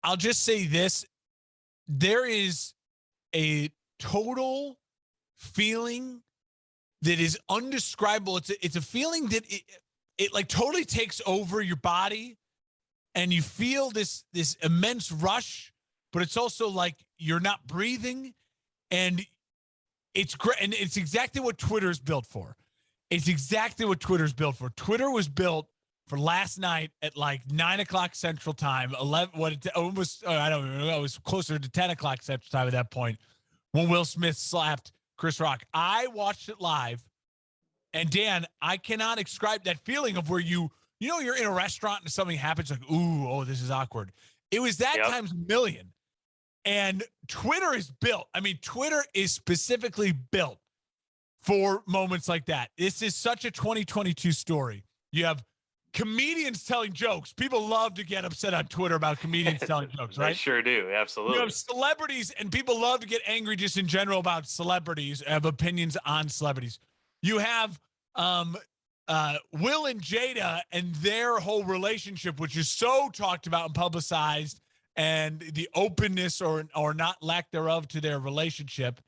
I'll just say this. There is a total feeling that is undescribable. It's a feeling that it like totally takes over your body, and you feel this immense rush, but it's also like you're not breathing, and it's great. And it's exactly what Twitter is built for. It's exactly what Twitter's built for. Twitter was built for last night at like 9:00 Central Time, 11. Almost I don't even know. It was closer to 10:00 Central Time at that point when Will Smith slapped Chris Rock. I watched it live, and Dan, I cannot describe that feeling of where you're in a restaurant and something happens like, ooh, oh, this is awkward. It was that times a million. And Twitter is built. I mean, Twitter is specifically built for moments like that. This is such a 2022 story. You have comedians telling jokes. People love to get upset on Twitter about comedians telling jokes, right? They sure do. Absolutely. You have celebrities, and people love to get angry just in general about celebrities, have opinions on celebrities. You have Will and Jada and their whole relationship, which is so talked about and publicized, and the openness or not lack thereof to their relationship.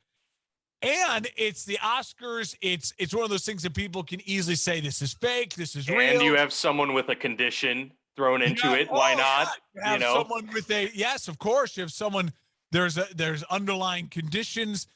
And it's the Oscars. It's one of those things that people can easily say, this is fake, this is real. And you have someone with a condition thrown into it. Why not? Yeah. You have someone with yes, of course. You have someone, there's underlying conditions.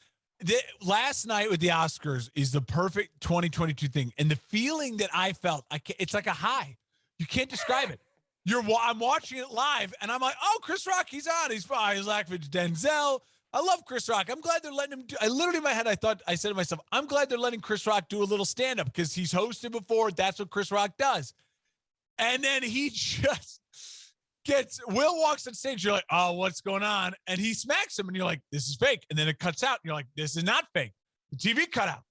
Last night with the Oscars is the perfect 2022 thing. And the feeling that I felt, it's like a high. You can't describe it. I'm watching it live, and I'm like, oh, Chris Rock, he's on. He's fine. He's like Denzel. I love Chris Rock. I'm glad they're letting him do. I literally in my head, I said to myself, I'm glad they're letting Chris Rock do a little stand-up because he's hosted before. That's what Chris Rock does. And then he just Will walks on stage. You're like, oh, what's going on? And he smacks him, and you're like, this is fake. And then it cuts out, and you're like, this is not fake. The TV cut out.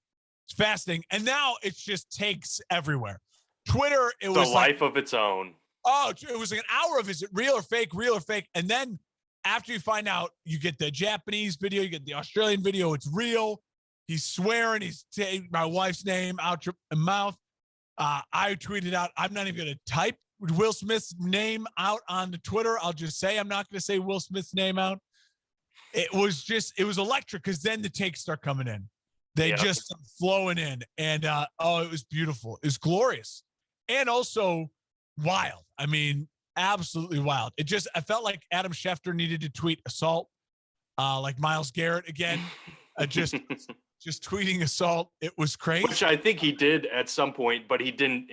It's fascinating. And now it just takes everywhere. Twitter, it was a life of its own. Oh, it was like an hour of is it real or fake, real or fake. And then after you find out, you get the Japanese video, you get the Australian video, it's real. He's swearing, he's saying my wife's name out your mouth. I tweeted out, I'm not even going to type Will Smith's name out on the Twitter. I'll just say, I'm not going to say Will Smith's name out. It was electric because then the takes start coming in. They just start flowing in. And, it was beautiful. It was glorious. And also wild. I mean, absolutely wild. I felt like Adam Schefter needed to tweet assault, like Myles Garrett again, just tweeting assault. It was crazy. Which I think he did at some point, but he didn't.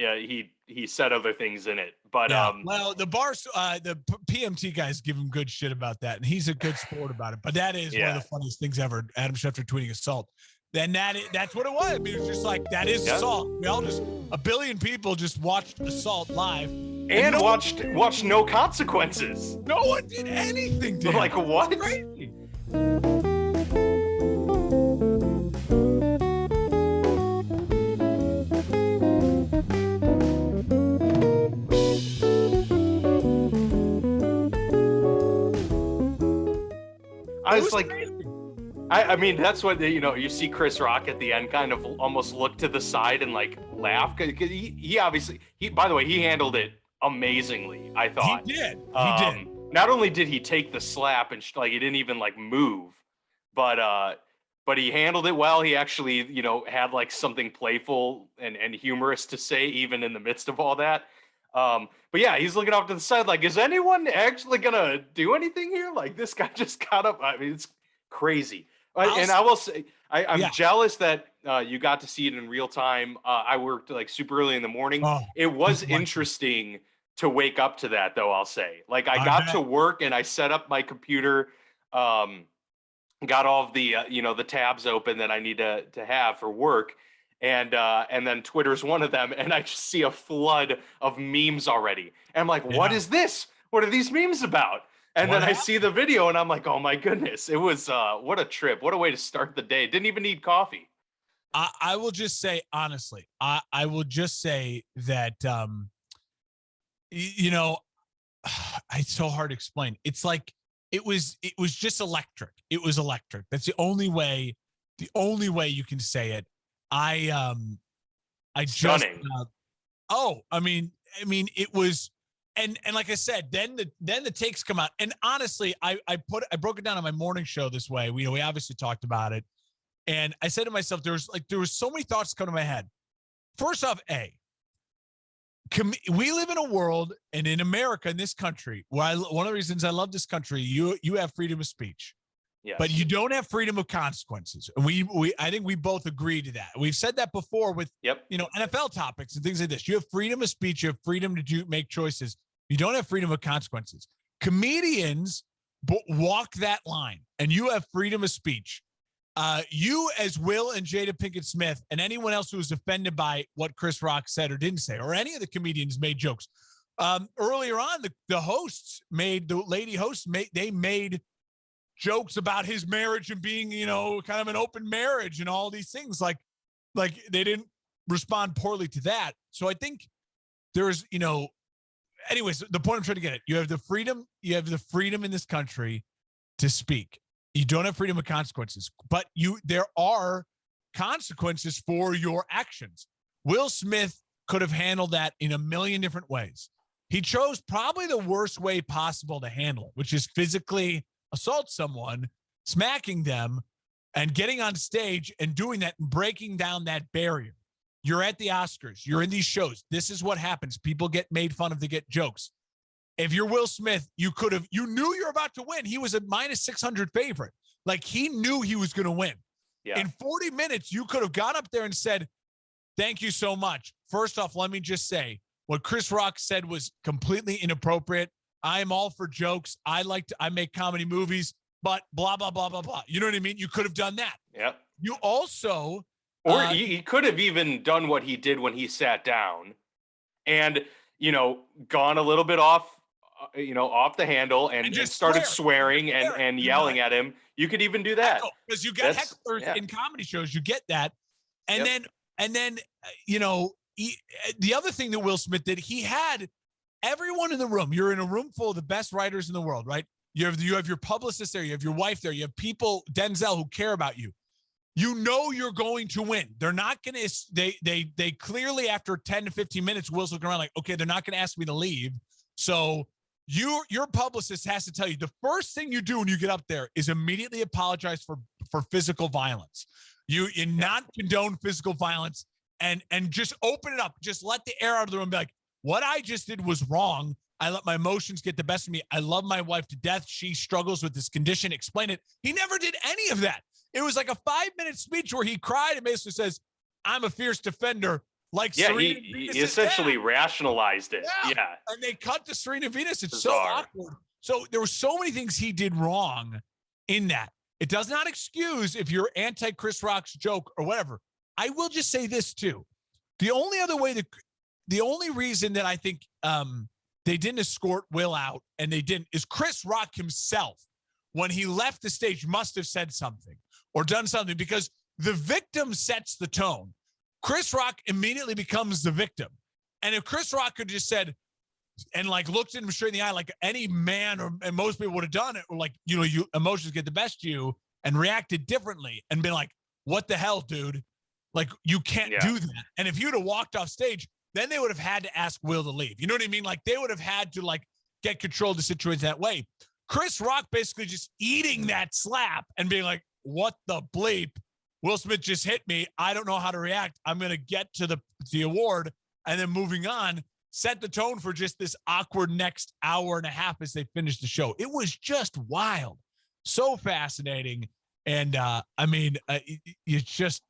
He said other things in it. But well, the PMT guys give him good shit about that, and he's a good sport about it. But that is one of the funniest things ever. Adam Schefter tweeting assault. Then that's what it was. I mean, it was just like, that is assault. We all a billion people just watched assault live. And watched No Consequences. No one did anything, dude. Like, what? Crazy. I was like, I mean, that's what, you see Chris Rock at the end kind of almost look to the side and like laugh. Because he obviously, by the way, he handled it amazingly, I thought. He did. Not only did he take the slap and he didn't even like move, but he handled it well. He actually, had like something playful and humorous to say, even in the midst of all that. But yeah, he's looking off to the side like, is anyone actually gonna do anything here? Like, this guy just got up. I mean, it's crazy. I will say, I'm jealous that you got to see it in real time. I worked like super early in the morning. It was interesting to wake up to that, though, I'll say. Like, I got to work and I set up my computer, got all of the, the tabs open that I need to have for work. And then Twitter's one of them. And I just see a flood of memes already. And I'm like, what is this? What are these memes about? And then I see the video and I'm like, oh my goodness, it was, what a trip. What a way to start the day. Didn't even need coffee. I will just say, honestly, I will just say that, it's so hard to explain. It's like, it was just electric. It was electric. That's the only way you can say it. I Stunning. I mean, it was and like I said, then the takes come out. And honestly, I broke it down on my morning show this way. We obviously talked about it. And I said to myself, there was so many thoughts come to my head. First off, we live in a world and in America, in this country, where one of the reasons I love this country, you have freedom of speech. Yes. But you don't have freedom of consequences. And I think we both agree to that. We've said that before with NFL topics and things like this. You have freedom of speech, you have freedom to make choices. You don't have freedom of consequences. Comedians walk that line, and you have freedom of speech. You, as Will and Jada Pinkett Smith, and anyone else who was offended by what Chris Rock said or didn't say, or any of the comedians made jokes. Earlier on, the lady hosts made jokes about his marriage and being, kind of an open marriage and all these things. Like they didn't respond poorly to that. So I think there's, anyways, the point I'm trying to get at, you have the freedom in this country to speak. You don't have freedom of consequences, but there are consequences for your actions. Will Smith could have handled that in a million different ways. He chose probably the worst way possible to handle it, which is physically assault someone, smacking them, and getting on stage and doing that and breaking down that barrier. You're at the Oscars. You're in these shows. This is what happens. People get made fun of to get jokes. If you're Will Smith, you knew you're about to win. He was a minus 600 favorite. Like, he knew he was going to win. Yeah. In 40 minutes, you could have got up there and said, thank you so much. First off, let me just say, what Chris Rock said was completely inappropriate. I am all for jokes. I make comedy movies, but blah, blah, blah, blah, blah. You know what I mean? You could have done that. Yeah. You also. Or he could have even done what he did when he sat down and, gone a little bit off the handle and just started swearing and yelling at him. You could even do that. Because you get hecklers in comedy shows. You get that. And then, the other thing that Will Smith did, he had everyone in the room. You're in a room full of the best writers in the world, right? You have your publicist there. You have your wife there. You have people, Denzel, who care about you. You're going to win. They're not going to, they clearly, after 10 to 15 minutes, Will's looking around like, okay, they're not going to ask me to leave. So your publicist has to tell you, the first thing you do when you get up there is immediately apologize for physical violence. You not condone physical violence and just open it up. Just let the air out of the room and be like, what I just did was wrong. I let my emotions get the best of me. I love my wife to death. She struggles with this condition. Explain it. He never did any of that. It was like a 5-minute speech where he cried and basically says, I'm a fierce defender. He essentially rationalized it. Yeah. And they cut to Serena Venus. It's bizarre. So awkward. So there were so many things he did wrong in that. It does not excuse if you're anti Chris Rock's joke or whatever. I will just say this too. The only reason that I think they didn't escort Will out, and they didn't, is Chris Rock himself, when he left the stage, must have said something or done something, because the victim sets the tone. Chris Rock immediately becomes the victim. And if Chris Rock could just said, and looked at him straight in the eye, like any man and most people would have done it, or you emotions get the best of you, and reacted differently and been like, what the hell, dude? Like, you can't do that. And if you'd have walked off stage, then they would have had to ask Will to leave. You know what I mean? Like, they would have had to get control of the situation that way. Chris Rock basically just eating that slap and being like, what the bleep? Will Smith just hit me. I don't know how to react. I'm going to get to the award, and then moving on, set the tone for just this awkward next hour and a half as they finish the show. It was just wild. So fascinating. And it's just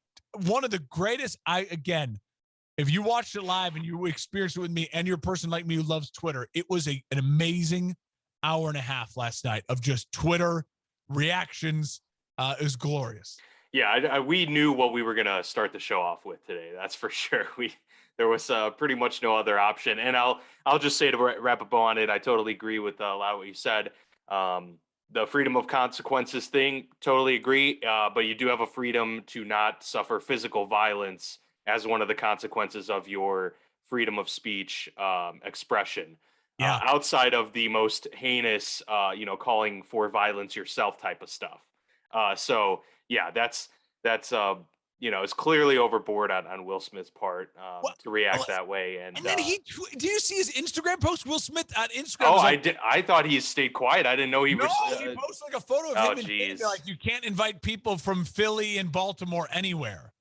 one of the greatest. If you watched it live and you experienced it with me, and you're a person like me who loves Twitter, it was an amazing hour and a half last night of just Twitter reactions. It was glorious. Yeah, we knew what we were going to start the show off with today. That's for sure. There was pretty much no other option. And I'll just say, to wrap up on it, I totally agree with a lot of what you said. The freedom of consequences thing, totally agree. But you do have a freedom to not suffer physical violence as one of the consequences of your freedom of speech expression. Yeah. Outside of the most heinous, calling for violence yourself type of stuff. So yeah, that's is clearly overboard on Will Smith's part What? to react that way. And then do you see his Instagram post? Will Smith on Instagram. Oh, was I like, did. I thought he stayed quiet. I didn't know he no, was. he posted like a photo of Oh, him and geez. like, you can't invite people from Philly and Baltimore anywhere.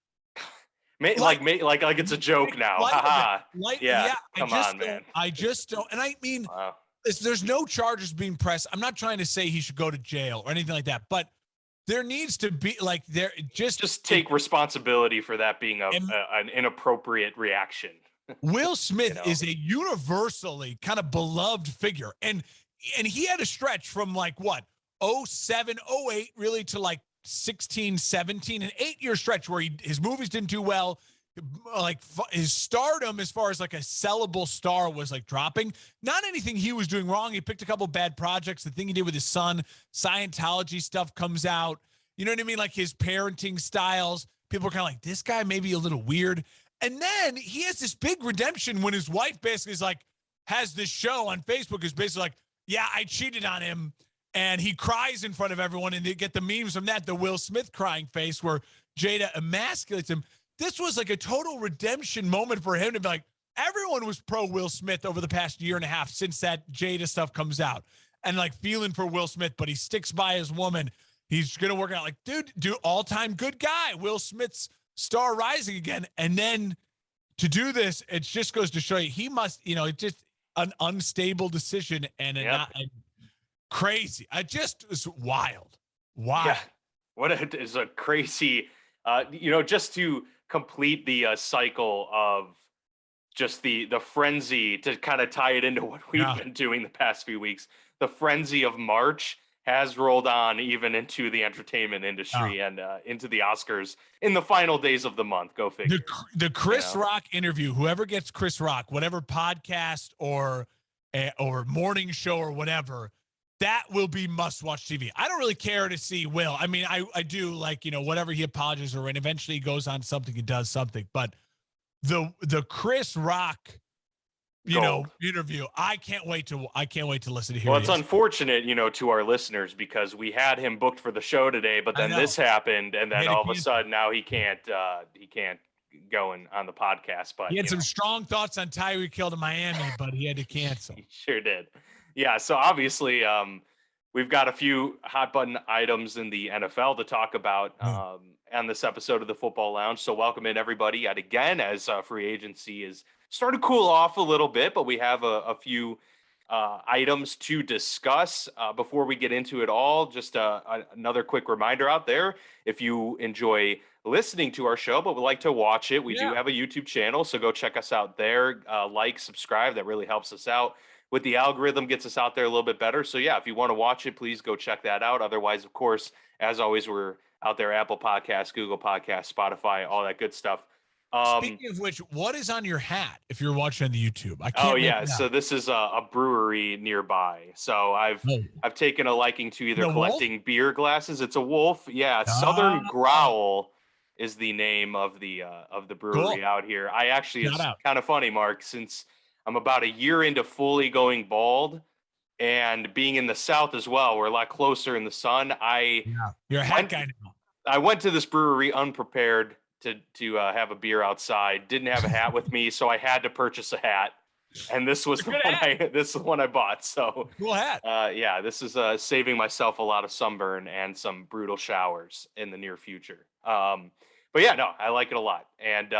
Like it's a joke now. Haha. Yeah. Come on, man. I just don't. And I mean, Wow. there's no charges being pressed. I'm not trying to say he should go to jail or anything like that, but there needs to be like just take responsibility for that being an inappropriate reaction. Will Smith is a universally kind of beloved figure, and he had a stretch from like what 07, 08 really to like 16, 17, an 8-year stretch where his movies didn't do well. Like his stardom as far as like a sellable star was like dropping. Not anything he was doing wrong. He picked a couple bad projects. The thing he did with his son, Scientology stuff comes out. You know what I mean? Like his parenting styles. People are kind of like, this guy may be a little weird. And then he has this big redemption when his wife basically is like, has this show on Facebook is basically like, yeah, I cheated on him. And he cries in front of everyone. And they get the memes from that, the Will Smith crying face where Jada emasculates him. This was like a total redemption moment for him to be like, everyone was pro Will Smith over the past year and a half since that Jada stuff comes out and like feeling for Will Smith, but he sticks by his woman. He's going to work out like, dude, all-time good guy. Will Smith's star rising again. And then to do this, it just goes to show you he must, it's just an unstable decision and crazy. I just was wild. Yeah. Is a crazy, just to complete the cycle of just the frenzy to kind of tie it into what we've been doing the past few weeks. The frenzy of March has rolled on even into the entertainment industry and into the Oscars in the final days of the month. Go figure. The Chris Rock interview, whoever gets Chris Rock, whatever podcast or morning show or whatever, that will be must-watch TV. I don't really care to see Will. I mean, I do like, whatever he apologizes or when eventually he goes on something, he does something. But the Chris Rock, interview, I can't wait to listen to hear. Well, it's unfortunate, to our listeners because we had him booked for the show today, but then this happened, and then all of a sudden now he can't go on the podcast. But he had some strong thoughts on Tyreek Hill to Miami, but he had to cancel. He sure did. Yeah, so obviously we've got a few hot button items in the NFL to talk about on this episode of the Football Lounge. So welcome in everybody yet again as free agency is starting to cool off a little bit, but we have a few items to discuss before we get into it all. Just another quick reminder out there, if you enjoy listening to our show but would like to watch it, we do have a YouTube channel, so go check us out there. Like, subscribe, that really helps us out with the algorithm, gets us out there a little bit better. So yeah, if you want to watch it, please go check that out. Otherwise, of course, as always, we're out there, Apple Podcasts, Google Podcasts, Spotify, all that good stuff. Speaking of which, what is on your hat if you're watching on the YouTube? I can't. So this is a brewery nearby. So I've taken a liking to either collecting beer glasses. It's a wolf. Yeah, Southern Growl is the name of the brewery out here. I actually, it's kind of funny, Mark, since I'm about a year into fully going bald and being in the South as well. We're a lot closer in the sun. You're a hat guy now. I went to this brewery unprepared to have a beer outside. Didn't have a hat with me, so I had to purchase a hat. And this was the one I bought. So cool hat. This is saving myself a lot of sunburn and some brutal showers in the near future. But yeah, no, I like it a lot. And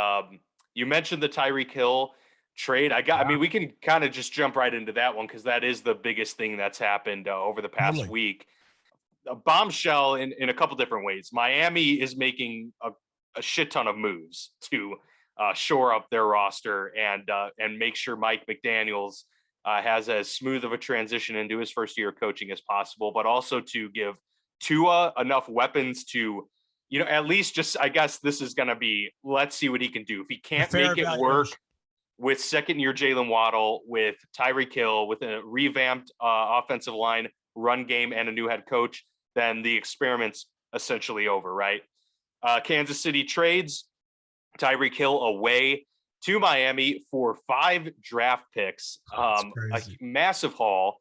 you mentioned the Tyreek Hill trade. I mean, we can kind of just jump right into that one because that is the biggest thing that's happened over the past week. A bombshell in a couple different ways. Miami is making a shit ton of moves to shore up their roster and make sure Mike McDaniels has as smooth of a transition into his first year of coaching as possible, but also to give Tua enough weapons to, at least just, I guess this is going to be, let's see what he can do. If he can't make it work with second-year Jalen Waddle, with Tyreek Hill, with a revamped offensive line, run game, and a new head coach, then the experiment's essentially over, right? Kansas City trades Tyreek Hill away to Miami for 5 draft picks, a massive haul.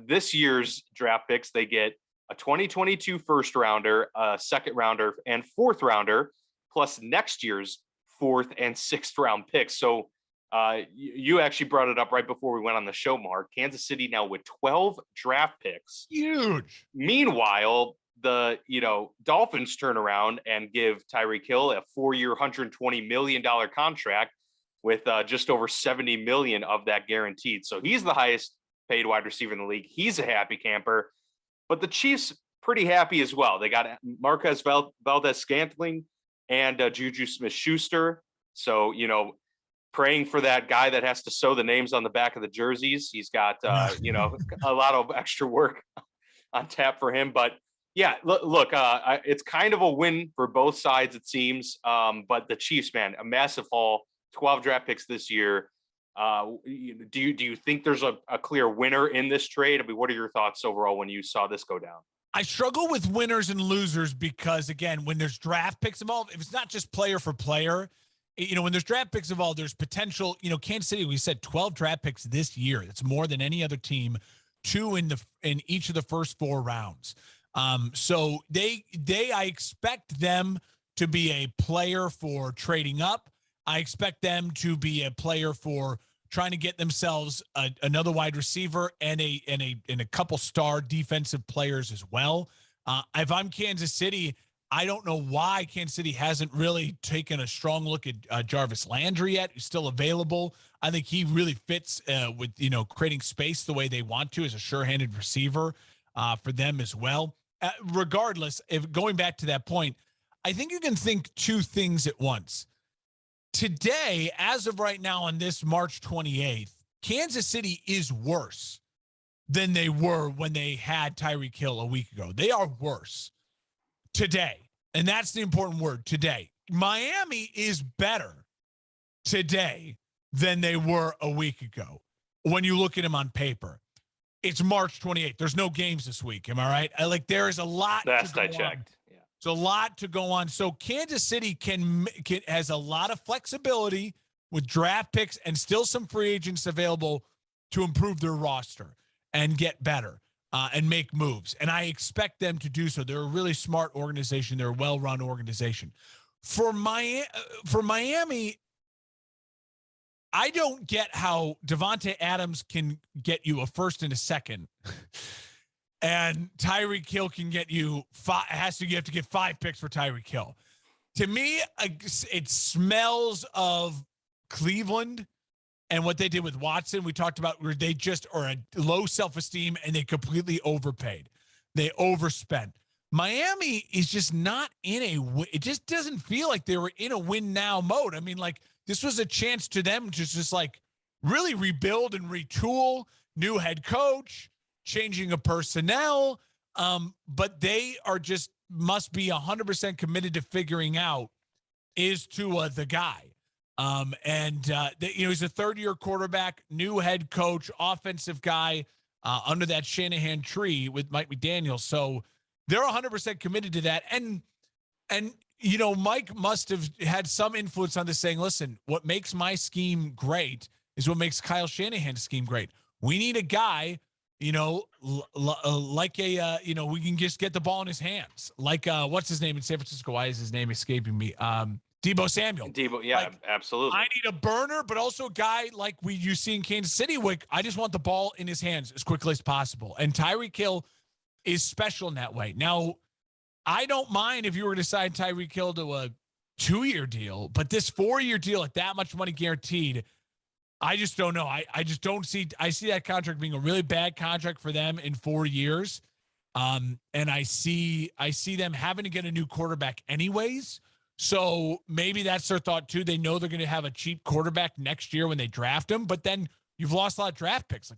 This year's draft picks, they get a 2022 first rounder, a second rounder, and fourth rounder. plus next year's 4th and 6th round picks. So you actually brought it up right before we went on the show, Mark. Kansas City now with 12 draft picks. Huge. Meanwhile, the Dolphins turn around and give Tyreek Hill a 4-year, $120 million contract with just over $70 million of that guaranteed. So he's the highest paid wide receiver in the league. He's a happy camper. But the Chiefs pretty happy as well. They got Marquez Valdez-Scantling and Juju Smith-Schuster. So, praying for that guy that has to sew the names on the back of the jerseys. He's got, a lot of extra work on tap for him. But yeah, look, it's kind of a win for both sides, it seems. But the Chiefs, man, a massive haul, 12 draft picks this year. Do you think there's a clear winner in this trade? I mean, what are your thoughts overall when you saw this go down? I struggle with winners and losers because, again, when there's draft picks involved, if it's not just player for player, when there's draft picks involved, there's potential. Kansas City, we said 12 draft picks this year. That's more than any other team, 2 in each of the first 4 rounds. So I expect them to be a player for trading up. I expect them to be a player for trying to get themselves another wide receiver and a couple star defensive players as well. If I'm Kansas City, I don't know why Kansas City hasn't really taken a strong look at Jarvis Landry yet. He's still available. I think he really fits with creating space the way they want to as a sure-handed receiver for them as well. Regardless, if going back to that point, I think you can think 2 things at once. Today, as of right now on this March 28th, Kansas City is worse than they were when they had Tyreek Hill a week ago. They are worse today. And that's the important word, today. Miami is better today than they were a week ago when you look at them on paper. It's March 28th. There's no games this week. Am I right? There is a lot. Last I checked. Yeah. It's a lot to go on. So Kansas City has a lot of flexibility with draft picks and still some free agents available to improve their roster and get better and make moves. And I expect them to do so. They're a really smart organization. They're a well-run organization. For Miami, I don't get how Devontae Adams can get you a first and a second. And Tyreek Hill can get you you have to get 5 picks for Tyreek Hill. To me, it smells of Cleveland and what they did with Watson. We talked about where they just are a low self-esteem and they completely overpaid. They overspent. Miami is just not it just doesn't feel like they were in a win now mode. I mean, this was a chance to them to just really rebuild and retool, new head coach, changing of personnel, but they are must be 100% committed to figuring out is Tua the guy. He's a 3rd-year quarterback, new head coach, offensive guy under that Shanahan tree with Mike McDaniel. So they're 100% committed to that. And Mike must have had some influence on this, saying, listen, what makes my scheme great is what makes Kyle Shanahan's scheme great. We need a guy we can just get the ball in his hands. What's his name in San Francisco? Why is his name escaping me? Deebo Samuel. Yeah, absolutely. I need a burner, but also a guy like you see in Kansas City. I just want the ball in his hands as quickly as possible. And Tyreek Hill is special in that way. Now, I don't mind if you were to sign Tyreek Hill to a 2-year deal, but this 4-year deal at that much money guaranteed, I just don't know. I just don't see. I see that contract being a really bad contract for them in 4 years, and I see them having to get a new quarterback anyways. So maybe that's their thought too. They know they're going to have a cheap quarterback next year when they draft him, but then you've lost a lot of draft picks.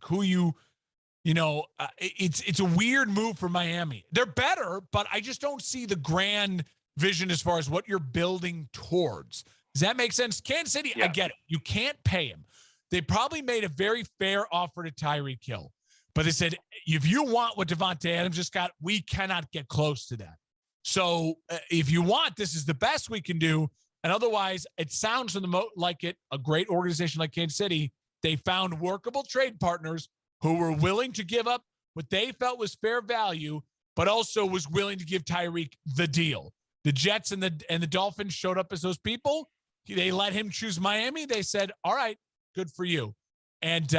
It's a weird move for Miami. They're better, but I just don't see the grand vision as far as what you're building towards. Does that make sense? Kansas City, yeah. I get it. You can't pay him. They probably made a very fair offer to Tyreek Hill, but they said, if you want what Devontae Adams just got, we cannot get close to that. So if you want, this is the best we can do. And otherwise, it sounds like a great organization like Kansas City. They found workable trade partners who were willing to give up what they felt was fair value, but also was willing to give Tyreek the deal. The Jets and the Dolphins showed up as those people. They let him choose Miami. They said, all right, good for you. And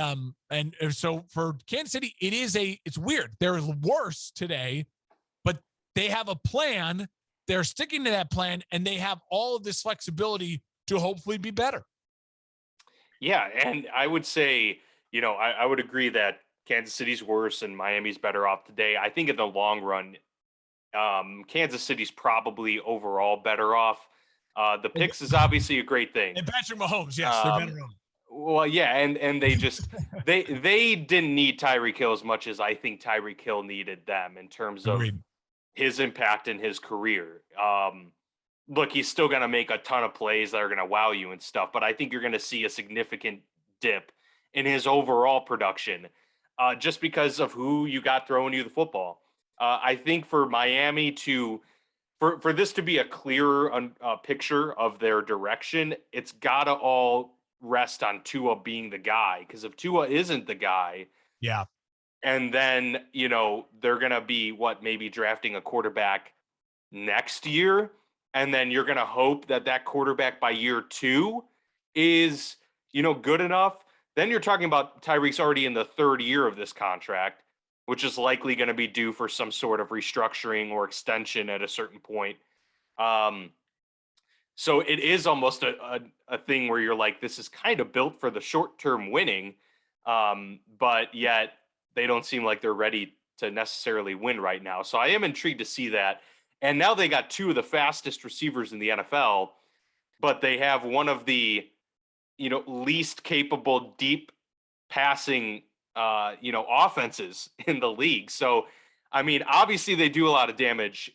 so for Kansas City, it's weird. They're worse today, but they have a plan. They're sticking to that plan, and they have all of this flexibility to hopefully be better. Yeah, and I would say, I would agree that Kansas City's worse and Miami's better off today. I think in the long run, Kansas City's probably overall better off. The picks is obviously a great thing. And Patrick Mahomes, yes, they're better off. Well, yeah, and they just they didn't need Tyreek Hill as much as I think Tyreek Hill needed them in terms of his impact in his career. Look, he's still going to make a ton of plays that are going to wow you and stuff, but I think you're going to see a significant dip in his overall production just because of who you got throwing you the football. I think for Miami for this to be a clearer picture of their direction, it's got to all rest on Tua being the guy. Because if Tua isn't the guy, yeah, and then they're going to be maybe drafting a quarterback next year. And then you're going to hope that quarterback by year 2 is, good enough. Then you're talking about Tyreek's already in the 3rd year of this contract, which is likely going to be due for some sort of restructuring or extension at a certain point. So it is almost a thing where you're like, this is kind of built for the short-term winning, but yet they don't seem like they're ready to necessarily win right now. So I am intrigued to see that. And now they got 2 of the fastest receivers in the NFL, but they have one of the, least capable deep passing, offenses in the league. So, I mean, obviously they do a lot of damage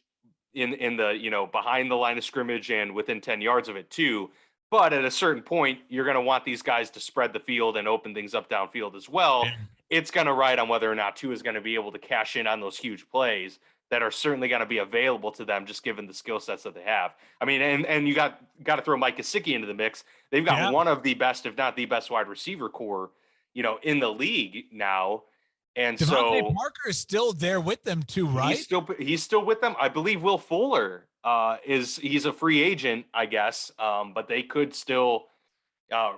in the, behind the line of scrimmage and within 10 yards of it too. But at a certain point, you're going to want these guys to spread the field and open things up downfield as well. Yeah. It's going to ride on whether or not Tua is going to be able to cash in on those huge plays that are certainly going to be available to them, just given the skill sets that they have. I mean, and you got to throw Mike Gesicki into the mix. They've got one of the best, if not the best, wide receiver core, in the league now. And Devontae Parker is still there with them too, right? He's still with them. I believe Will Fuller he's a free agent, I guess, but they could still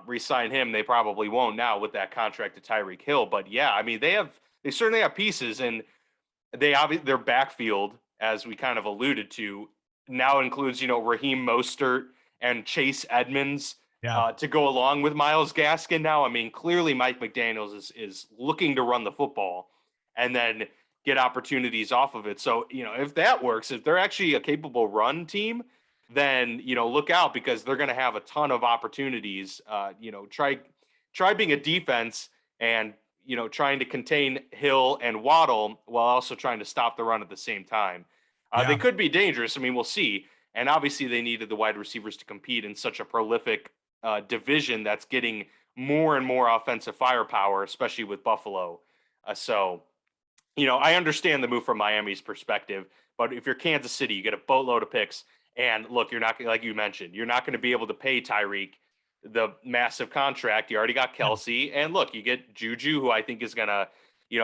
re-sign him. They probably won't now with that contract to Tyreek Hill. But yeah, I mean, they certainly have pieces, and their backfield, as we kind of alluded to, now includes, Raheem Mostert and Chase Edmonds to go along with Myles Gaskin now. I mean, clearly Mike McDaniels is looking to run the football and then get opportunities off of it. So, if that works, if they're actually a capable run team, then, look out, because they're going to have a ton of opportunities. Try being a defense and, trying to contain Hill and Waddle while also trying to stop the run at the same time. They could be dangerous. I mean, we'll see. And obviously they needed the wide receivers to compete in such a prolific division that's getting more and more offensive firepower, especially with Buffalo. I understand the move from Miami's perspective, but if you're Kansas City, you get a boatload of picks. And look, you're not, like you mentioned, you're not going to be able to pay Tyreek the massive contract. You already got Kelsey, and look, you get Juju, who I think is going to,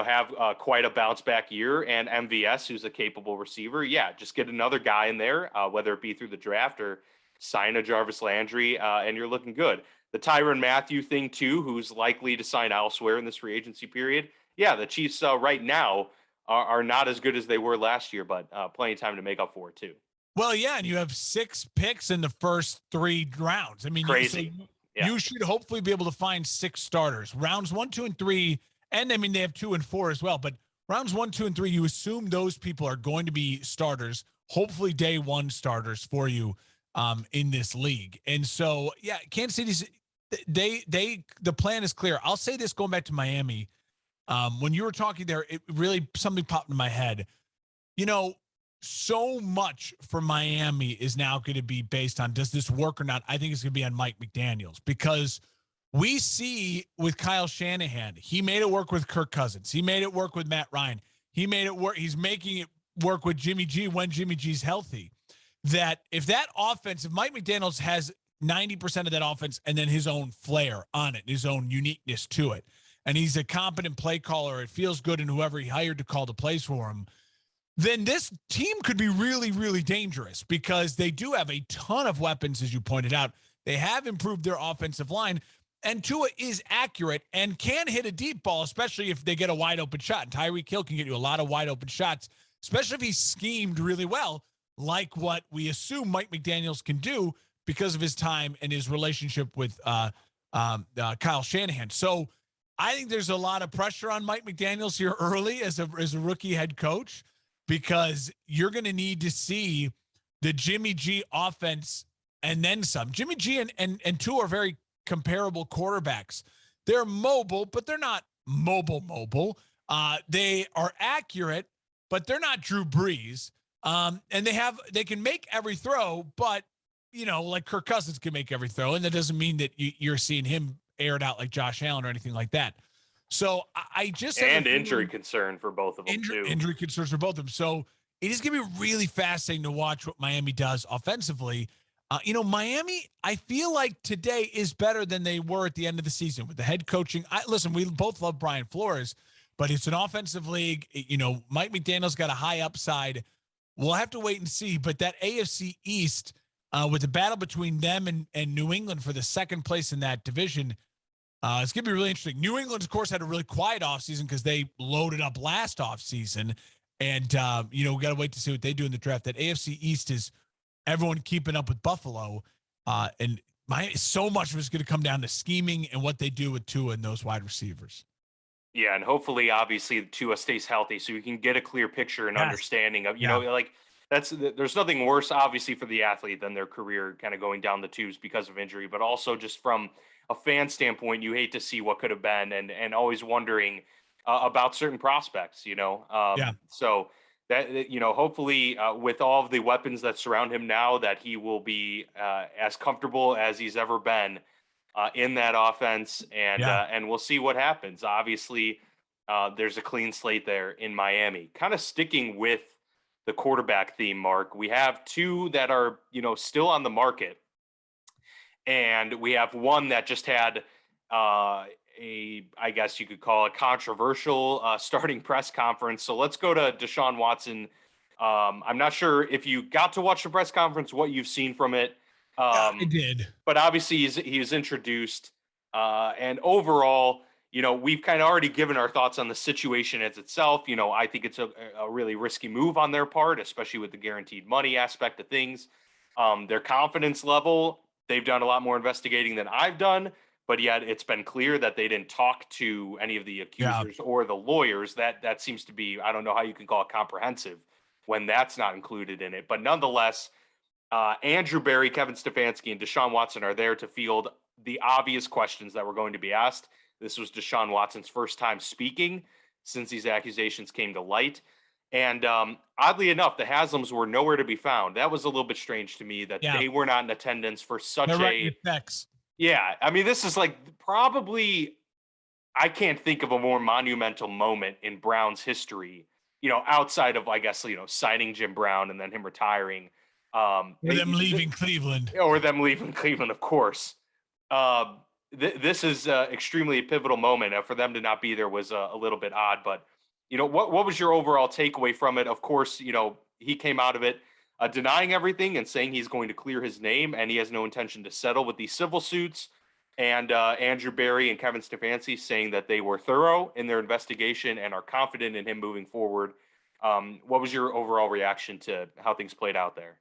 have quite a bounce back year, and MVS, who's a capable receiver. Yeah, just get another guy in there, whether it be through the draft or sign a Jarvis Landry, and you're looking good. The Tyrann Mathieu thing too, who's likely to sign elsewhere in this free agency period. Yeah, the Chiefs right now are not as good as they were last year, but plenty of time to make up for it too. Well, yeah, and you have 6 picks in the first 3 rounds. I mean, crazy. You should hopefully be able to find 6 starters. Rounds 1, 2, and 3, and I mean they have 2 and 4 as well. But rounds 1, 2, and 3, you assume those people are going to be starters. Hopefully, day 1 starters for you in this league. And so, yeah, Kansas City's the plan is clear. I'll say this going back to Miami. When you were talking there, it really something popped in my head. So much for Miami is now going to be based on, does this work or not? I think it's going to be on Mike McDaniels, because we see with Kyle Shanahan, he made it work with Kirk Cousins. He made it work with Matt Ryan. He made it work. He's making it work with Jimmy G when Jimmy G's healthy. That if Mike McDaniels has 90% of that offense and then his own flair on it, his own uniqueness to it, and he's a competent play caller, it feels good in whoever he hired to call the plays for him, then this team could be really, really dangerous because they do have a ton of weapons, as you pointed out. They have improved their offensive line, and Tua is accurate and can hit a deep ball, especially if they get a wide open shot. And Tyreek Hill can get you a lot of wide open shots, especially if he's schemed really well, like what we assume Mike McDaniels can do because of his time and his relationship with Kyle Shanahan. So I think there's a lot of pressure on Mike McDaniels here early as a rookie head coach, because you're going to need to see the Jimmy G offense and then some. Jimmy G and Tua are very comparable quarterbacks. They're mobile, but they're not mobile. They are accurate, but they're not Drew Brees. And they can make every throw, but like Kirk Cousins can make every throw, and that doesn't mean that you're seeing him aired out like Josh Allen or anything like that. So I just have injury concern for both of them too. Injury concerns for both of them. So it is going to be really fascinating to watch what Miami does offensively. Miami, I feel like today is better than they were at the end of the season with the head coaching. Listen, we both love Brian Flores, but it's an offensive league. Mike McDaniel's got a high upside. We'll have to wait and see. But that AFC East, with the battle between them and New England for the second place in that division, it's going to be really interesting. New England, of course, had a really quiet offseason because they loaded up last offseason. And, we got to wait to see what they do in the draft. That AFC East is everyone keeping up with Buffalo. And so much of it's going to come down to scheming and what they do with Tua and those wide receivers. Yeah, and hopefully, obviously, Tua stays healthy so you can get a clear picture and understanding of, there's nothing worse, obviously, for the athlete than their career kind of going down the tubes because of injury, but also just from a fan standpoint, you hate to see what could have been and always wondering about certain prospects, So that, hopefully with all of the weapons that surround him now, that he will be as comfortable as he's ever been in that offense. And we'll see what happens. Obviously, there's a clean slate there in Miami. Kind of sticking with the quarterback theme, Mark, we have two that are, still on the market. And we have one that just had I guess you could call it controversial starting press conference. So let's go to Deshaun Watson. I'm not sure if you got to watch the press conference, what you've seen from it. I did. But obviously he was introduced. And overall, we've kind of already given our thoughts on the situation as itself. I think it's a really risky move on their part, especially with the guaranteed money aspect of things. Their confidence level, they've done a lot more investigating than I've done, but yet it's been clear that they didn't talk to any of the accusers or the lawyers. That seems to be, I don't know how you can call it comprehensive when that's not included in it. But nonetheless, Andrew Berry, Kevin Stefanski, and Deshaun Watson are there to field the obvious questions that were going to be asked. This was Deshaun Watson's first time speaking since these accusations came to light. And oddly enough, the Haslams were nowhere to be found. That was a little bit strange to me that they were not in attendance for such Yeah, I mean, this is like probably, I can't think of a more monumental moment in Brown's history, outside of, I guess, signing Jim Brown and then him retiring. Or them leaving Cleveland. Or them leaving Cleveland, of course. This is extremely a pivotal moment. For them to not be there was a little bit odd, but what was your overall takeaway from it? Of course, he came out of it denying everything and saying he's going to clear his name and he has no intention to settle with these civil suits. And Andrew Berry and Kevin Stefanski saying that they were thorough in their investigation and are confident in him moving forward. What was your overall reaction to how things played out there?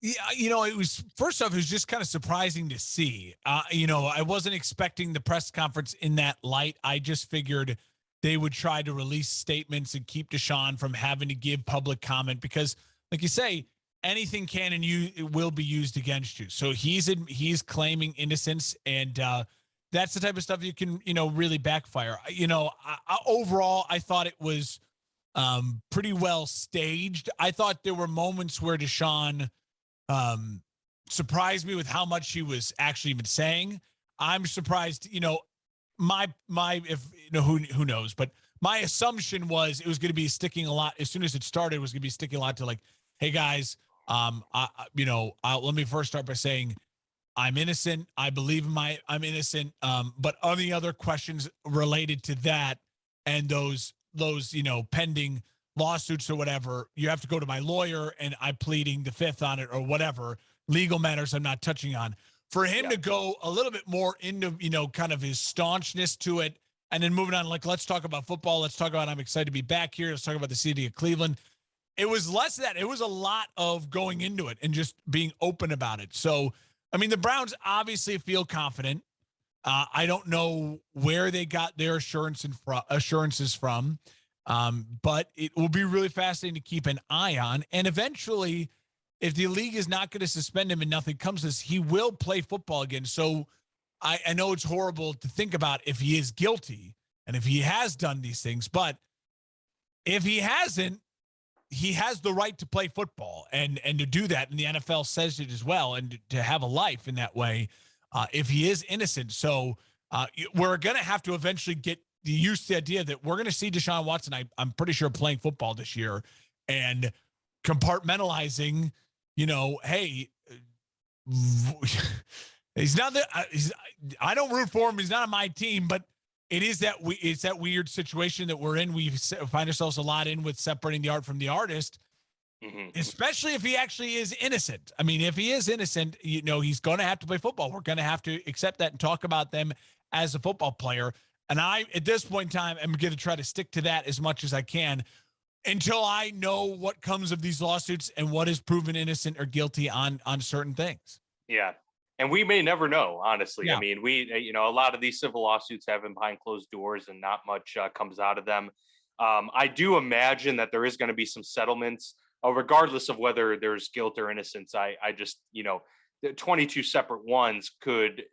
Yeah, it was, first off, it was just kind of surprising to see. I wasn't expecting the press conference in that light. I just figured they would try to release statements and keep Deshaun from having to give public comment because, like you say, anything can and it will be used against you. So he's claiming innocence, and that's the type of stuff you can, really backfire. Overall, I thought it was pretty well staged. I thought there were moments where Deshaun surprised me with how much he was actually even saying. I'm surprised, who knows, but my assumption was it was going to be sticking a lot as soon as it started. It was going to be sticking a lot to like, hey guys, let me first start by saying I'm innocent. I believe I'm innocent. But any other questions related to that and those pending lawsuits or whatever, you have to go to my lawyer and I'm pleading the fifth on it or whatever. Legal matters I'm not touching on. For him to go a little bit more into, kind of his staunchness to it, and then moving on, like, let's talk about football. Let's talk about I'm excited to be back here. Let's talk about the city of Cleveland. It was less of that. It was a lot of going into it and just being open about it. So, I mean, the Browns obviously feel confident. I don't know where they got their assurances from, but it will be really fascinating to keep an eye on. And eventually, if the league is not going to suspend him and nothing comes to this, he will play football again. So I know it's horrible to think about if he is guilty and if he has done these things, but if he hasn't, he has the right to play football and to do that. And the NFL says it as well. And to have a life in that way, if he is innocent. So we're going to have to eventually get used to the idea that we're going to see Deshaun Watson, I'm pretty sure, playing football this year and compartmentalizing, hey, he's not that I don't root for him. He's not on my team, but it's that weird situation that we're in. We find ourselves a lot in with separating the art from the artist, especially if he actually is innocent. I mean, if he is innocent, he's going to have to play football. We're going to have to accept that and talk about them as a football player. And at this point in time, I'm going to try to stick to that as much as I can until I know what comes of these lawsuits and what is proven innocent or guilty on certain things. Yeah. And we may never know, honestly. Yeah. I mean, a lot of these civil lawsuits happen behind closed doors and not much comes out of them. I do imagine that there is going to be some settlements, regardless of whether there's guilt or innocence. I just, the 22 separate ones could,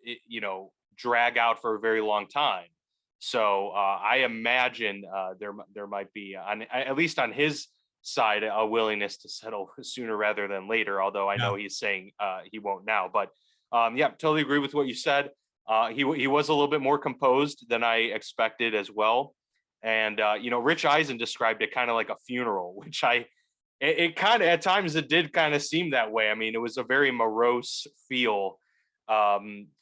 drag out for a very long time. So I imagine there might be, at least on his side, a willingness to settle sooner rather than later, although I know he's saying he won't now. But totally agree with what you said. He was a little bit more composed than I expected as well. And, Rich Eisen described it kind of like a funeral, which it kind of, at times it did kind of seem that way. I mean, it was a very morose feel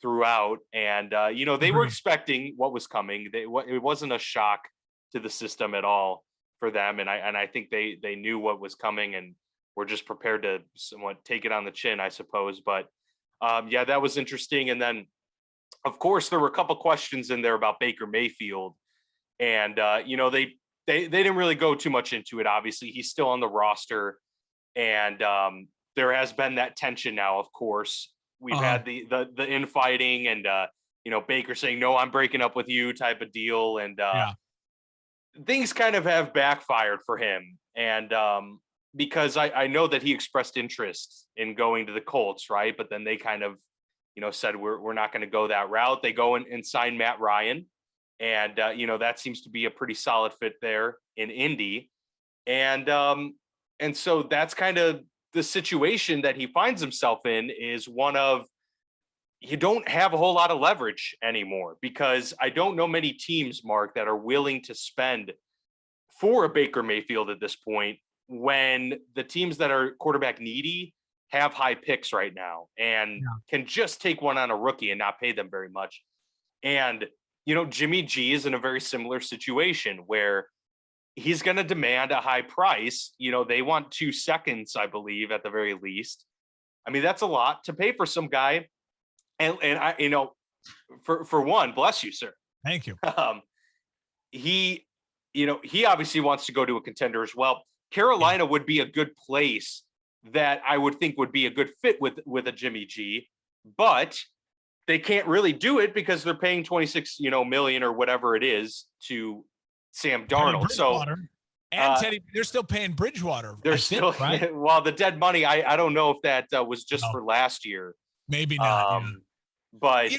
throughout. And, they were expecting what was coming. It wasn't a shock to the system at all for them. And I think they knew what was coming and were just prepared to somewhat take it on the chin, I suppose. But that was interesting. And then, of course, there were a couple questions in there about Baker Mayfield. And, they didn't really go too much into it. Obviously, he's still on the roster. And there has been that tension now, of course. We've had the infighting and, Baker saying, no, I'm breaking up with you type of deal. And things kind of have backfired for him. And because I know that he expressed interest in going to the Colts, right? But then they kind of, said, we're not going to go that route. They go and sign Matt Ryan. And, that seems to be a pretty solid fit there in Indy. And so that's kind of the situation that he finds himself in, is one of, you don't have a whole lot of leverage anymore, because I don't know many teams, Mark, that are willing to spend for a Baker Mayfield at this point, when the teams that are quarterback needy have high picks right now and can just take one on a rookie and not pay them very much. And, Jimmy G is in a very similar situation where he's going to demand a high price. They want 2 seconds, I believe, at the very least. I mean, that's a lot to pay for some guy. And I, for one, bless you, sir. Thank you. He obviously wants to go to a contender as well. Carolina would be a good place that I would think would be a good fit with a Jimmy G, but they can't really do it because they're paying 26, million or whatever it is to Sam Darnold. So and Teddy, they're still paying Bridgewater. They're still, right? Well, the dead money. I don't know if that was just for last year. Maybe not. But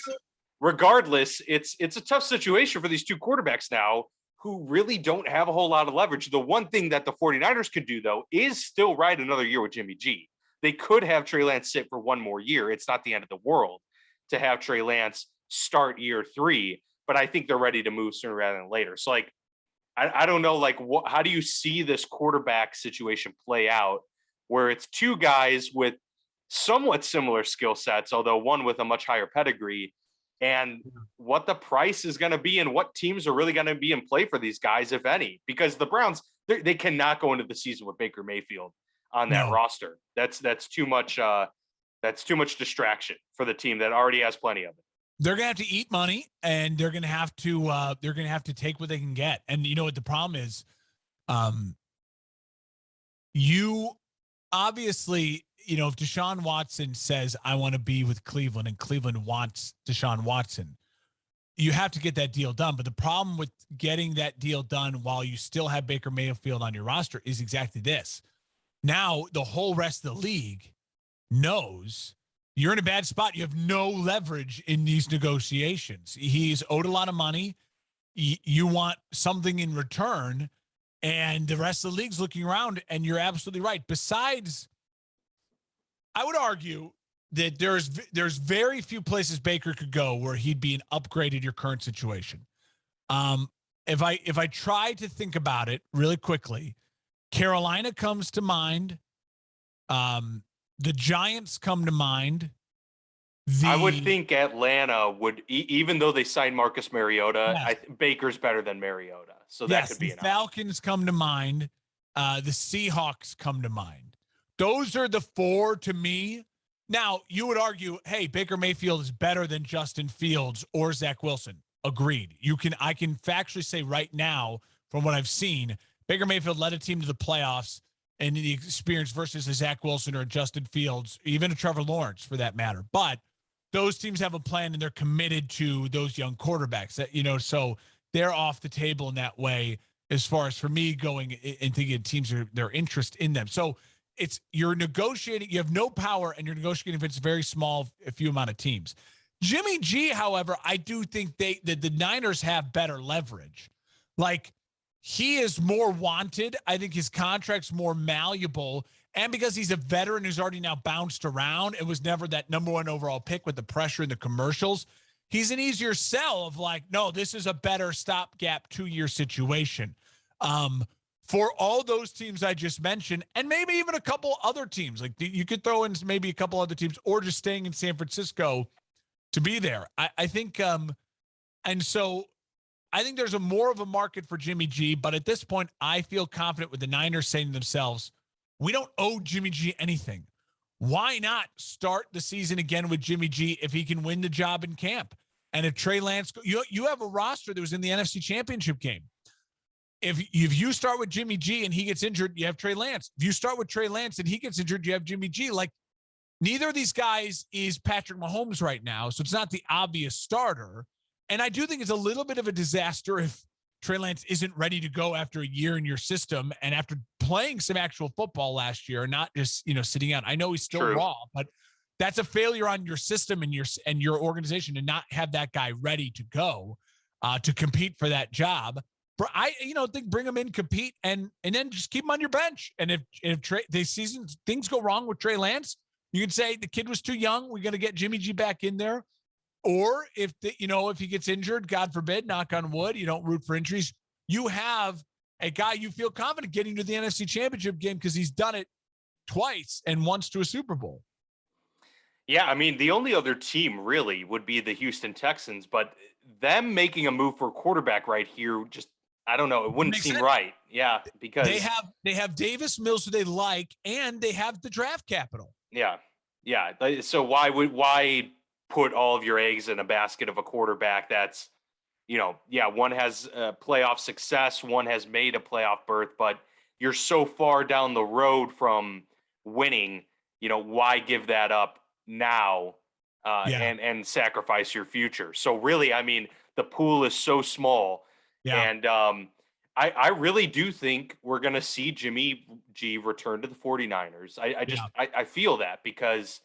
regardless, it's a tough situation for these two quarterbacks now, who really don't have a whole lot of leverage. The one thing that the 49ers could do, though, is still ride another year with Jimmy G. They could have Trey Lance sit for one more year. It's not the end of the world to have Trey Lance start year 3, but I think they're ready to move sooner rather than later. So, I don't know, how do you see this quarterback situation play out, where it's 2 guys with somewhat similar skill sets, although one with a much higher pedigree, and what the price is going to be and what teams are really going to be in play for these guys, if any, because the Browns they cannot go into the season with Baker Mayfield on that No. roster. That's too much. That's too much distraction for the team that already has plenty of it. They're gonna have to eat money, and they're gonna have to take what they can get. And you know what the problem is? Um, you obviously, if Deshaun Watson says, I want to be with Cleveland, and Cleveland wants Deshaun Watson, you have to get that deal done. But the problem with getting that deal done while you still have Baker Mayfield on your roster is exactly this. Now, the whole rest of the league knows you're in a bad spot. You have no leverage in these negotiations. He's owed a lot of money. You want something in return. And the rest of the league's looking around, and you're absolutely right. Besides, I would argue that there's very few places Baker could go where he'd be an upgraded your current situation. If I try to think about it really quickly, Carolina comes to mind. The Giants come to mind. I would think Atlanta would, even though they signed Marcus Mariota, Yes. Baker's better than Mariota. So that could be the Falcons come to mind. The Seahawks come to mind. Those are the four to me. Now, you would argue, hey, Baker Mayfield is better than Justin Fields or Zach Wilson. Agreed. I can factually say right now, from what I've seen, Baker Mayfield led a team to the playoffs and the experience versus a Zach Wilson or a Justin Fields, even a Trevor Lawrence for that matter. But those teams have a plan and they're committed to those young quarterbacks that, so they're off the table in that way as far as for me going and thinking teams their interest in them. So you're negotiating, you have no power and you're negotiating if it's a very small, a few amount of teams. Jimmy G, however, I do think that the Niners have better leverage. Like, he is more wanted. I think his contract's more malleable. And because he's a veteran who's already now bounced around, it was never that number one overall pick with the pressure and the commercials. He's an easier sell of like, no, this is a better stopgap 2-year situation. For all those teams I just mentioned, and maybe even a couple other teams, like you could throw in maybe a couple other teams or just staying in San Francisco to be there. I think, and so I think there's more of a market for Jimmy G, but at this point, I feel confident with the Niners saying to themselves, we don't owe Jimmy G anything. Why not start the season again with Jimmy G if he can win the job in camp? And if Trey Lance, you have a roster that was in the NFC Championship game. If you start with Jimmy G and he gets injured, you have Trey Lance. If you start with Trey Lance and he gets injured, you have Jimmy G. Like, neither of these guys is Patrick Mahomes right now, so it's not the obvious starter. And I do think it's a little bit of a disaster if Trey Lance isn't ready to go after a year in your system and after playing some actual football last year, not just, sitting out. I know he's still raw, but that's a failure on your system and your organization to not have that guy ready to go to compete for that job. But I think bring him in, compete, and then just keep him on your bench. And if things go wrong with Trey Lance, you can say the kid was too young. We're going to get Jimmy G back in there. Or if he gets injured, God forbid, knock on wood, you don't root for injuries. You have a guy you feel confident getting to the NFC Championship game because he's done it twice and once to a Super Bowl. Yeah, I mean, the only other team really would be the Houston Texans, but them making a move for a quarterback right here, just, I don't know, it wouldn't seem right. Yeah, because they have Davis Mills, who they like, and they have the draft capital. Yeah. So why put all of your eggs in a basket of a quarterback that's, one has playoff success, one has made a playoff berth, but you're so far down the road from winning, why give that up now and sacrifice your future? So really, I mean, the pool is so small. Yeah. And I really do think we're going to see Jimmy G return to the 49ers. I feel that because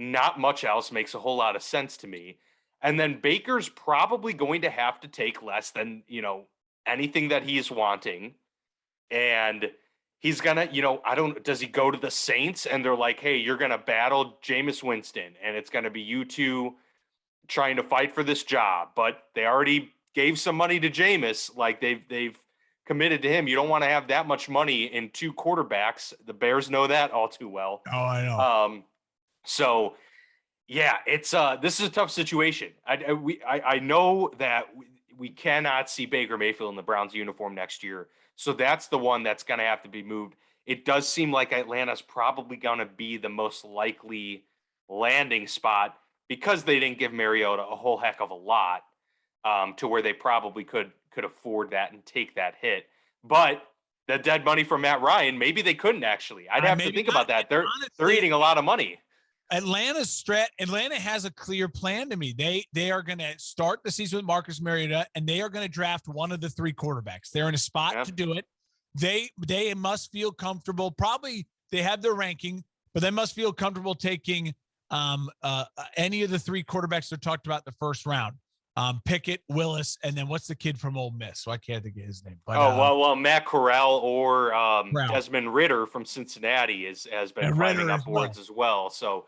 not much else makes a whole lot of sense to me. And then Baker's probably going to have to take less than, anything that he's wanting. And he's going to, does he go to the Saints and they're like, hey, you're going to battle Jameis Winston and it's going to be you two trying to fight for this job. But they already gave some money to Jameis. Like they've committed to him. You don't want to have that much money in two quarterbacks. The Bears know that all too well. Oh, I know. So, yeah, it's this is a tough situation. I know that we cannot see Baker Mayfield in the Browns uniform next year. So that's the one that's going to have to be moved. It does seem like Atlanta's probably going to be the most likely landing spot because they didn't give Mariota a whole heck of a lot, to where they probably could afford that and take that hit. But the dead money from Matt Ryan, maybe they couldn't actually. I'd have to think about that. They're eating a lot of money. Atlanta has a clear plan to me. They are going to start the season with Marcus Mariota, and they are going to draft one of the 3 quarterbacks. They're in a spot to do it. They must feel comfortable. Probably they have their ranking, but they must feel comfortable taking any of the 3 quarterbacks they're talked about in the first round. Pickett, Willis, and then what's the kid from Ole Miss? So I can't think of his name. But, well, Matt Corral or Desmond Ridder from Cincinnati has been climbing up boards as well. So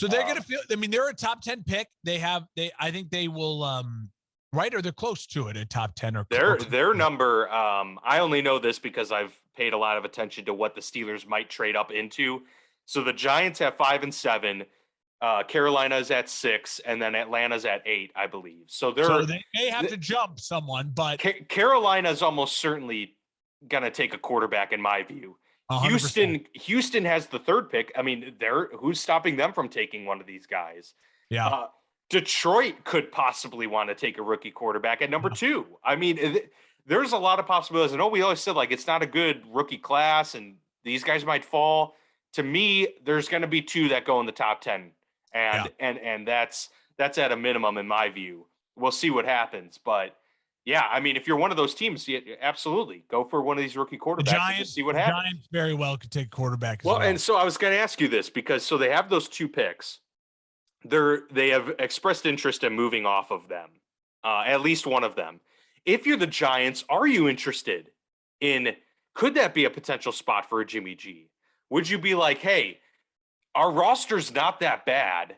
they're going to feel. I mean, they're a top 10 pick. I think they will. Right, or they're close to it, a top 10 or their number. I only know this because I've paid a lot of attention to what the Steelers might trade up into. So the Giants have 5 and 7. Carolina's at 6, and then Atlanta's at 8, I believe. So they may have to jump someone, but Carolina's almost certainly going to take a quarterback, in my view. 100%. Houston has the 3rd pick. I mean, who's stopping them from taking one of these guys? Yeah. Detroit could possibly want to take a rookie quarterback at number 2. I mean, there's a lot of possibilities. I know we always said, like, it's not a good rookie class and these guys might fall. To me, there's going to be 2 that go in the top 10. And that's at a minimum in my view. We'll see what happens, but yeah, I mean, if you're one of those teams, absolutely go for one of these rookie quarterbacks and just see what happens. Giants very well could take quarterback. Well, and so I was going to ask you this because they have those 2 picks. They have expressed interest in moving off of them, at least one of them. If you're the Giants, are you interested in? Could that be a potential spot for a Jimmy G? Would you be like, hey? Our roster's not that bad.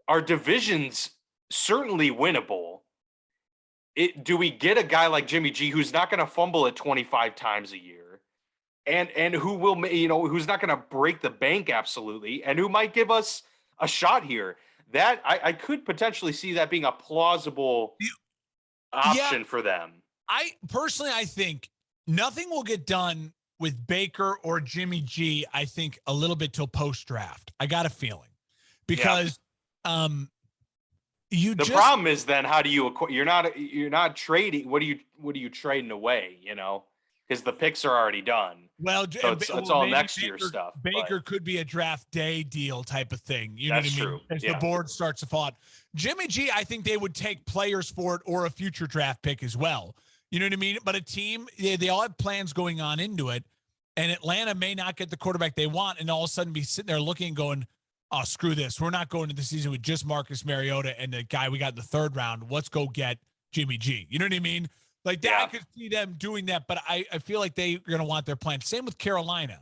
Our division's certainly winnable. Do we get a guy like Jimmy G who's not going to fumble it 25 times a year and who will, who's not going to break the bank absolutely and who might give us a shot here? That I could potentially see that being a plausible option for them. I think nothing will get done with Baker or Jimmy G, I think a little bit till post-draft. I got a feeling because the problem is then how do you you're not trading. What are you trading away? Because the picks are already done. Well, so it's all next year stuff. Baker could be a draft day deal type of thing. You know what I mean? True. As the board starts to fall out. Jimmy G, I think they would take players for it or a future draft pick as well. You know what I mean? But a team, they all have plans going on into it, and Atlanta may not get the quarterback they want and all of a sudden be sitting there looking and going, oh, screw this. We're not going to the season with just Marcus Mariota and the guy we got in the 3rd round. Let's go get Jimmy G. You know what I mean? Like that, I could see them doing that, but I feel like they're going to want their plan. Same with Carolina.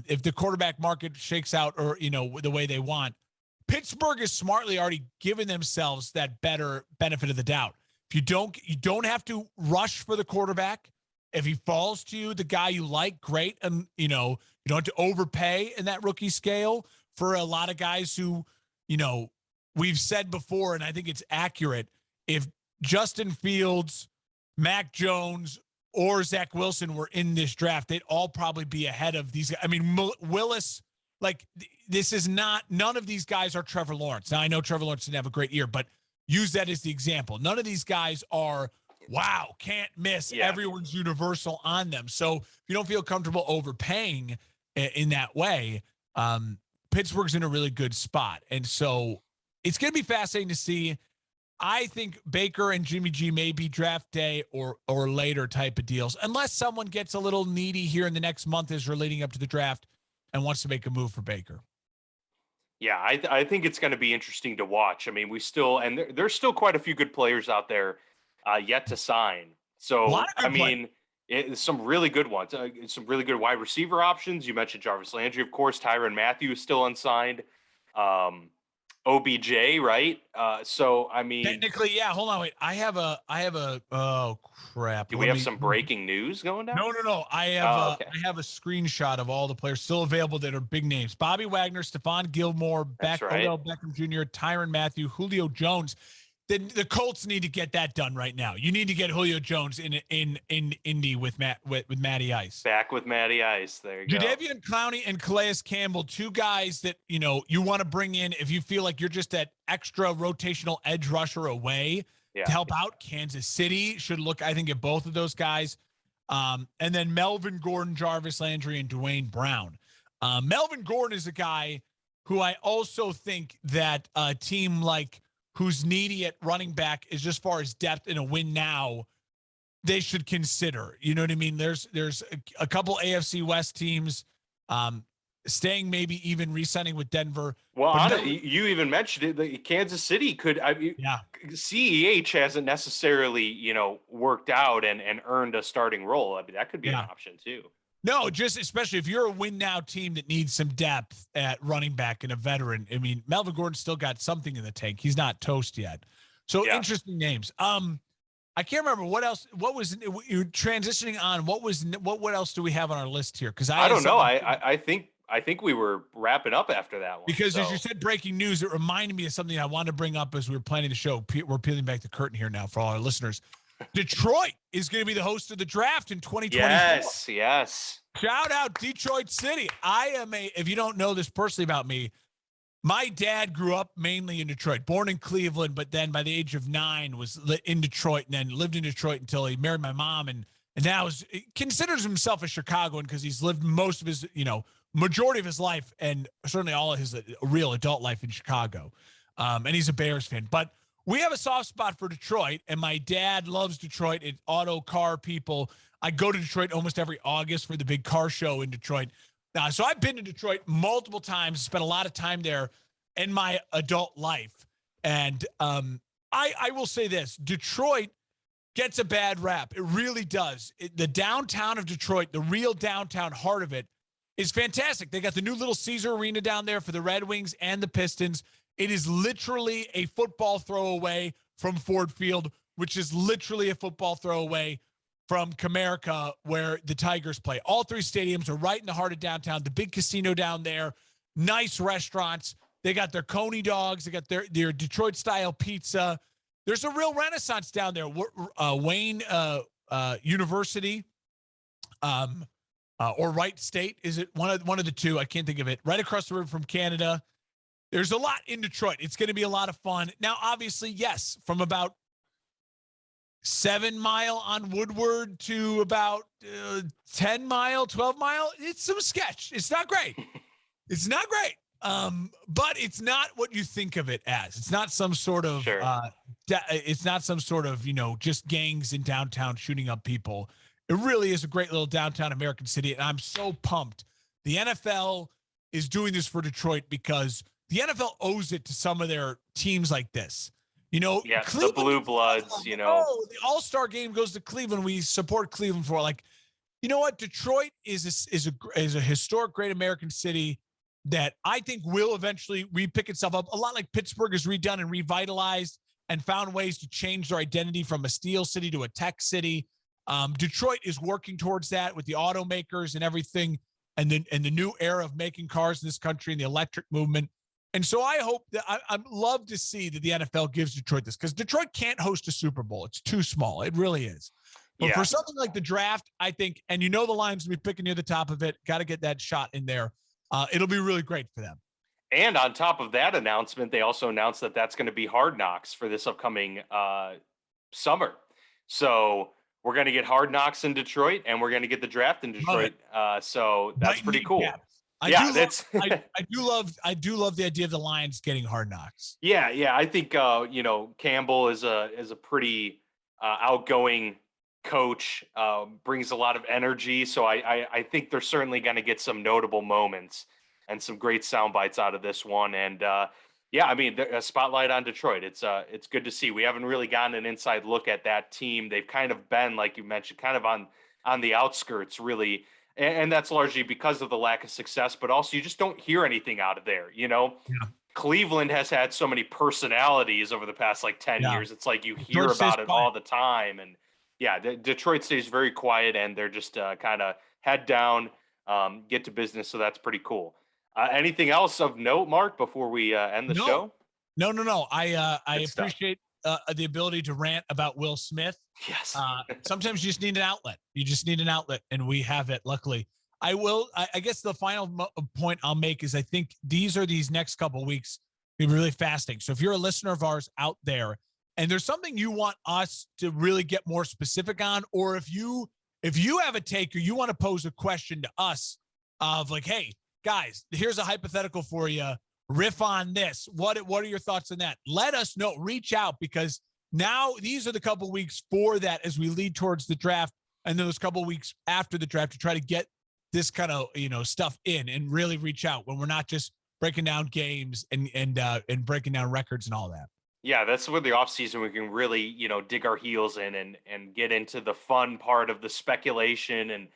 If the quarterback market shakes out or, the way they want, Pittsburgh is smartly already given themselves that better benefit of the doubt. You don't have to rush for the quarterback. If he falls to you, the guy you like, great. And, you don't have to overpay in that rookie scale for a lot of guys who, we've said before, and I think it's accurate. If Justin Fields, Mac Jones, or Zach Wilson were in this draft, they'd all probably be ahead of these guys. I mean, Willis, none of these guys are Trevor Lawrence. Now, I know Trevor Lawrence didn't have a great year, but use that as the example. None of these guys are, wow, can't miss. Yeah. Everyone's universal on them. So if you don't feel comfortable overpaying in that way, Pittsburgh's in a really good spot. And so it's going to be fascinating to see. I think Baker and Jimmy G may be draft day or later type of deals, unless someone gets a little needy here in the next month as we're leading up to the draft and wants to make a move for Baker. Yeah, I think it's going to be interesting to watch. I mean, there's still quite a few good players out there yet to sign. So, I mean, some really good ones, some really good wide receiver options. You mentioned Jarvis Landry, of course. Tyrann Mathieu is still unsigned. OBJ, right? So, I mean, technically, yeah. Hold on, wait. I have a. Oh crap! Do we have some breaking news going down? No. I have a screenshot of all the players still available that are big names: Bobby Wagner, Stephon Gilmore, Odell Beckham Jr., Tyrann Mathieu, Julio Jones. the Colts need to get that done right now. You need to get Julio Jones in Indy with Matty Ice. Back with Matty Ice. There you go. Jadeveon Clowney and Calais Campbell, two guys that you want to bring in if you feel like you're just that extra rotational edge rusher away to help out. Kansas City should look, I think, at both of those guys. And then Melvin Gordon, Jarvis Landry, and Dwayne Brown. Melvin Gordon is a guy who I also think that a team like who's needy at running back is just far as depth in a win now, they should consider. You know what I mean? There's a couple AFC West teams staying, maybe even re-signing with Denver. Well, you even mentioned it. The Kansas City could. CEH hasn't necessarily, worked out and earned a starting role. I mean, that could be an option too. No, just especially if you're a win now team that needs some depth at running back and a veteran. I mean, Melvin Gordon's still got something in the tank. He's not toast yet. So interesting names. I can't remember what else. What was you're transitioning on? What else do we have on our list here? Because I don't know. I think we were wrapping up after that one. Because as you said, breaking news, it reminded me of something I wanted to bring up as we were planning the show. We're peeling back the curtain here now for all our listeners. Detroit is going to be the host of the draft in 2024. Yes. Shout out Detroit City. If you don't know this personally about me, my dad grew up mainly in Detroit, born in Cleveland, but then by the age of 9 was in Detroit and then lived in Detroit until he married my mom. And now considers himself a Chicagoan because he's lived most of his, majority of his life and certainly all of his real adult life in Chicago. And he's a Bears fan. But we have a soft spot for Detroit, and my dad loves Detroit. It's auto car people. I go to Detroit almost every August for the big car show in Detroit. So I've been to Detroit multiple times, spent a lot of time there in my adult life. And I will say this, Detroit gets a bad rap. It really does. The downtown of Detroit, the real downtown heart of it, is fantastic. They got the new little Caesar Arena down there for the Red Wings and the Pistons. It is literally a football throw away from Ford Field, which is literally a football throw away from Comerica, where the Tigers play. All three stadiums are right in the heart of downtown. The big casino down there, nice restaurants. They got their Coney dogs. They got their Detroit-style pizza. There's a real renaissance down there. Wayne University, or Wright State, is it one of the two? I can't think of it. Right across the river from Canada. There's a lot in Detroit. It's going to be a lot of fun. Now, obviously, yes, from about 7 mile on Woodward to about 10 mile, 12 mile, it's some sketch. It's not great. It's not great. But it's not what you think of it as. It's not some sort of, it's not some sort of, just gangs in downtown shooting up people. It really is a great little downtown American city. And I'm so pumped. The NFL is doing this for Detroit because the NFL owes it to some of their teams like this. The Blue Bloods, the All-Star game goes to Cleveland. We support Cleveland for you know what? Detroit is a historic, great American city that I think will eventually repick itself up. A lot like Pittsburgh is redone and revitalized and found ways to change their identity from a steel city to a tech city. Detroit is working towards that with the automakers and everything, and the new era of making cars in this country and the electric movement. And so I hope that I'd love to see that the NFL gives Detroit this, because Detroit can't host a Super Bowl. It's too small. It really is. But for something like the draft, I think, and the Lions will be picking near the top of it, got to get that shot in there. It'll be really great for them. And on top of that announcement, they also announced that that's going to be Hard Knocks for this upcoming summer. So we're going to get Hard Knocks in Detroit, and we're going to get the draft in Detroit. So that's pretty cool. I do love the idea of the Lions getting Hard Knocks. Yeah. I think Campbell is a pretty outgoing coach, brings a lot of energy. So I think they're certainly going to get some notable moments and some great sound bites out of this one. And a spotlight on Detroit. It's good to see. We haven't really gotten an inside look at that team. They've kind of been, like you mentioned, kind of on the outskirts, really. And that's largely because of the lack of success, but also you just don't hear anything out of there. Cleveland has had so many personalities over the past 10 years. It's like you hear about it all the time. And Detroit stays very quiet, and they're just kind of head down, get to business. So that's pretty cool. Anything else of note, Mark, before we end the show? No. I appreciate the ability to rant about Will Smith. Yes. Sometimes you just need an outlet. You just need an outlet, and we have it. Luckily, I guess the final point I'll make is I think these next couple of weeks be really fascinating. So if you're a listener of ours out there, and there's something you want us to really get more specific on, or if you have a take or you want to pose a question to us of like, hey guys, here's a hypothetical for you. Riff on this. What are your thoughts on that? Let us know. Reach out, because now these are the couple weeks for that as we lead towards the draft, and then those couple weeks after the draft to try to get this kind of stuff in and really reach out when we're not just breaking down games and breaking down records and all that. Yeah, that's where the offseason we can really, dig our heels in and get into the fun part of the speculation. And,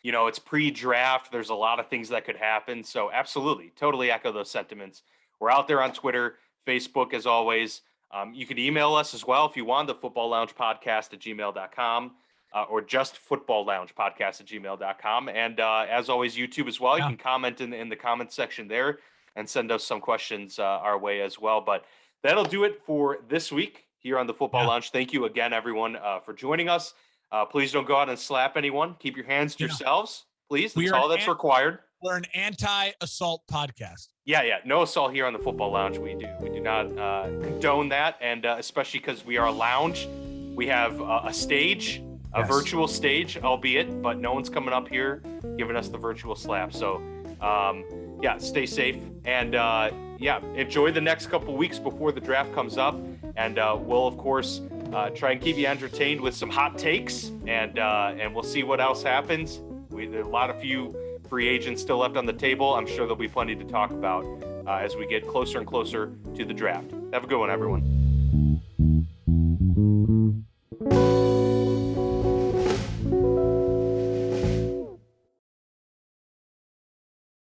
it's pre-draft. There's a lot of things that could happen. So absolutely, totally echo those sentiments. We're out there on Twitter, Facebook, as always. You can email us as well if you want, the Football Lounge Podcast at gmail.com or just Football Lounge Podcast at gmail.com. And as always, YouTube as well. You can comment in the comment section there and send us some questions our way as well. But that'll do it for this week here on the Football Lounge. Thank you again, everyone, for joining us. Please don't go out and slap anyone. Keep your hands to yourselves, please. That's all that's required. We're an anti-assault podcast. Yeah. No assault here on the Football Lounge. We do not condone that, and especially because we are a lounge. We have a stage, a virtual stage, albeit, but no one's coming up here giving us the virtual slap. So, stay safe and enjoy the next couple weeks before the draft comes up, and we'll of course try and keep you entertained with some hot takes, and we'll see what else happens. There's a few free agents still left on the table. I'm sure there'll be plenty to talk about as we get closer and closer to the draft. Have a good one, everyone.